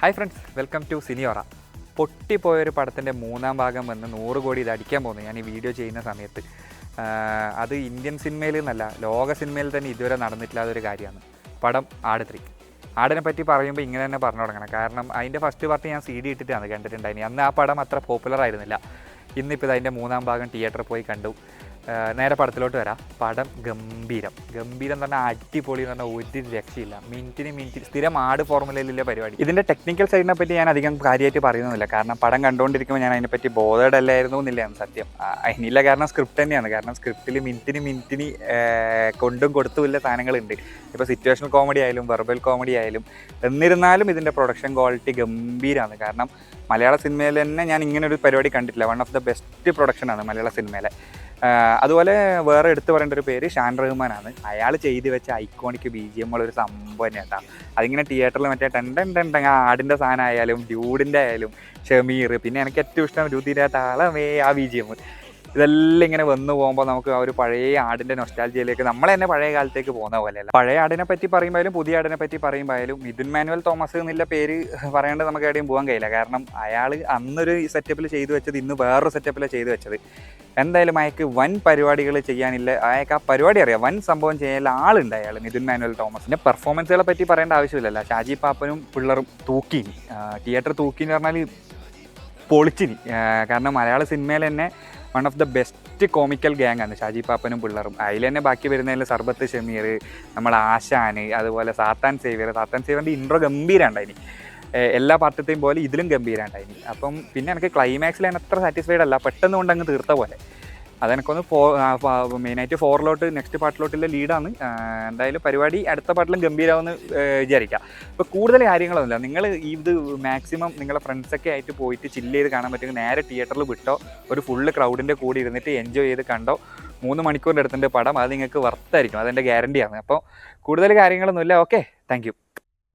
Hi friends, welcome to സിനിയോറ. പൊട്ടിപ്പോയൊരു പടത്തിൻ്റെ മൂന്നാം ഭാഗം വന്ന് 100 കോടി ഇത് അടിക്കാൻ പോകുന്നു ഞാൻ ഈ വീഡിയോ ചെയ്യുന്ന സമയത്ത്. അത് ഇന്ത്യൻ സിനിമയിൽ എന്നല്ല, ലോക സിനിമയിൽ തന്നെ ഇതുവരെ നടന്നിട്ടില്ലാത്തൊരു കാര്യമാണ്. പടം ആട് 3. ആടിനെ പറ്റി പറയുമ്പോൾ ഇങ്ങനെ തന്നെ പറഞ്ഞു തുടങ്ങണം. കാരണം അതിൻ്റെ ഫസ്റ്റ് പാർട്ട് ഞാൻ CD ഇട്ടിട്ടാണ് കണ്ടിട്ടുണ്ടായിരുന്നു. അന്ന് ആ പടം അത്ര പോപ്പുലർ ആയിരുന്നില്ല. ഇന്നിപ്പോൾ അതിൻ്റെ മൂന്നാം ഭാഗം തിയേറ്ററിൽ പോയി കണ്ടു. നേരെ പടത്തിലോട്ട് വരാം. പടം ഗംഭീരം എന്ന് പറഞ്ഞാൽ അടിപൊളി എന്ന് പറഞ്ഞാൽ ഒരു രക്ഷയില്ല. മിനിറ്റിന് സ്ഥിരം ആട് ഫോർമുലയിലുള്ള പരിപാടി. ഇതിൻ്റെ ടെക്നിക്കൽ സൈഡിനെ പറ്റി ഞാൻ അധികം കാര്യമായിട്ട് പറയുന്നില്ല. കാരണം പടം കണ്ടുകൊണ്ടിരിക്കുമ്പോൾ ഞാൻ അതിനെപ്പറ്റി ബോധേഡല്ലായിരുന്നു എന്നില്ല സത്യം. അതിനില്ല, കാരണം സ്ക്രിപ്റ്റ് തന്നെയാണ്. കാരണം സ്ക്രിപ്റ്റിൽ മിനിറ്റിന് കൊണ്ടും കൊടുത്തുമില്ല സാധനങ്ങളുണ്ട്. ഇപ്പോൾ സിറ്റുവേഷണൽ കോമഡി ആയാലും വെർബൽ കോമഡി ആയാലും. എന്നിരുന്നാലും ഇതിൻ്റെ പ്രൊഡക്ഷൻ ക്വാളിറ്റി ഗംഭീരമാണ്. കാരണം മലയാള സിനിമയിൽ തന്നെ ഞാൻ ഇങ്ങനെ ഒരു പരിപാടി കണ്ടിട്ടില്ല. വൺ ഓഫ് ദ ബെസ്റ്റ് പ്രൊഡക്ഷനാണ് മലയാള സിനിമയിലെ. അതുപോലെ വേറെ എടുത്തു പറയേണ്ട ഒരു പേര് ഷാൻ റഹ്മാനാണ്. അയാൾ ചെയ്ത് വെച്ച ഐക്കോണിക് BGM ഉള്ളൊരു സംഭവം തന്നെ കേട്ടോ. അതിങ്ങനെ തിയേറ്ററിൽ മറ്റേ ടൻ ആടിൻ്റെ സാധനം ആയാലും ഡ്യൂഡിൻ്റെ ആയാലും ഷമീർ, പിന്നെ എനിക്ക് ഏറ്റവും ഇഷ്ടം രുതിര താളമേ ആ BGM. ഇതെല്ലാം ഇങ്ങനെ വന്നു പോകുമ്പോൾ നമുക്ക് ആ ഒരു പഴയ ആടിൻ്റെ നൊസ്റ്റാൾജിയയിലേക്ക് നമ്മൾ തന്നെ പഴയ കാലത്തേക്ക് പോകുന്ന പോലെയല്ല. പഴയ ആടിനെ പറ്റി പറയുമ്പോഴും പുതിയ ആടിനെ പറ്റി പറയുമ്പോഴും മിഥുൻ മാനുവൽ തോമസ് എന്നുള്ള പേര് പറയാണ്ട് നമുക്ക് എവിടെയും പോകാൻ കഴിയില്ല. കാരണം അയാൾ അന്നൊരു സെറ്റപ്പിൽ ചെയ്തു വെച്ചത് ഇന്ന് വേറൊരു സെറ്റപ്പിലാണ് ചെയ്തു വെച്ചത്. എന്തായാലും അയാൾക്ക് വൻ പരിപാടികൾ ചെയ്യാനില്ല. അയാൾക്ക് ആ പരിപാടി അറിയാം, വൻ സംഭവം ചെയ്യാനുള്ള ആളുണ്ട് അയാൾ, മിഥുൻ മാനുവൽ തോമസ്. പിന്നെ പെർഫോമൻസുകളെ പറ്റി പറയേണ്ട ആവശ്യമില്ലല്ലോ. ഷാജി പാപ്പനും പിള്ളറും തൂക്കിനി, തിയേറ്റർ തൂക്കിന്ന് പറഞ്ഞാൽ പൊളിച്ചിനി. കാരണം മലയാള സിനിമയിൽ തന്നെ one of the best comical gang ആണ് ഷാജി പാപ്പനും പിള്ളറും. അതിൽ തന്നെ ബാക്കി വരുന്നതിൽ സർബത്ത് ഷമീർ, നമ്മൾ ആശാന്, അതുപോലെ സാത്താൻ സേവിയറിൻ്റെ ഇൻട്രോ ഗംഭീരമുണ്ടായിനി. എല്ലാ പാർട്ടത്തെയും പോലെ ഇതിലും ഗംഭീരമുണ്ടായിനി. അപ്പം പിന്നെ എനിക്ക് ക്ലൈമാക്സിൽ ഞാൻ അത്ര സാറ്റിസ്ഫൈഡ് അല്ല, പെട്ടെന്ന് കൊണ്ട് അങ്ങ് തീർത്ത പോലെ. അതെനിക്കൊന്ന് മെയിനായിട്ട് 4 നെക്സ്റ്റ് പാർട്ടിലോട്ടുള്ള ലീഡാണ്. എന്തായാലും പരിപാടി അടുത്ത പാട്ടിലും ഗംഭീരമാവെന്ന് വിചാരിക്കാം. ഇപ്പോൾ കൂടുതൽ കാര്യങ്ങളൊന്നുമില്ല. നിങ്ങൾ ഇത് മാക്സിമം നിങ്ങളെ ഫ്രണ്ട്സൊക്കെ ആയിട്ട് പോയിട്ട് ചില്ല് ചെയ്ത് കാണാൻ പറ്റുമെങ്കിൽ നേരെ തിയേറ്ററിൽ വിട്ടോ, ഒരു ഫുള്ള് ക്രൗഡിൻ്റെ കൂടെ ഇരുന്നിട്ട് എൻജോയ് ചെയ്ത് കണ്ടോ. 3 മണിക്കൂറിൻ്റെ അടുത്തിൻ്റെ പടം, അത് നിങ്ങൾക്ക് വർത്തായിരിക്കും, അതെൻ്റെ ഗ്യാരണ്ടിയാണ്. അപ്പോൾ കൂടുതൽ കാര്യങ്ങളൊന്നുമില്ല. Okay, thank you.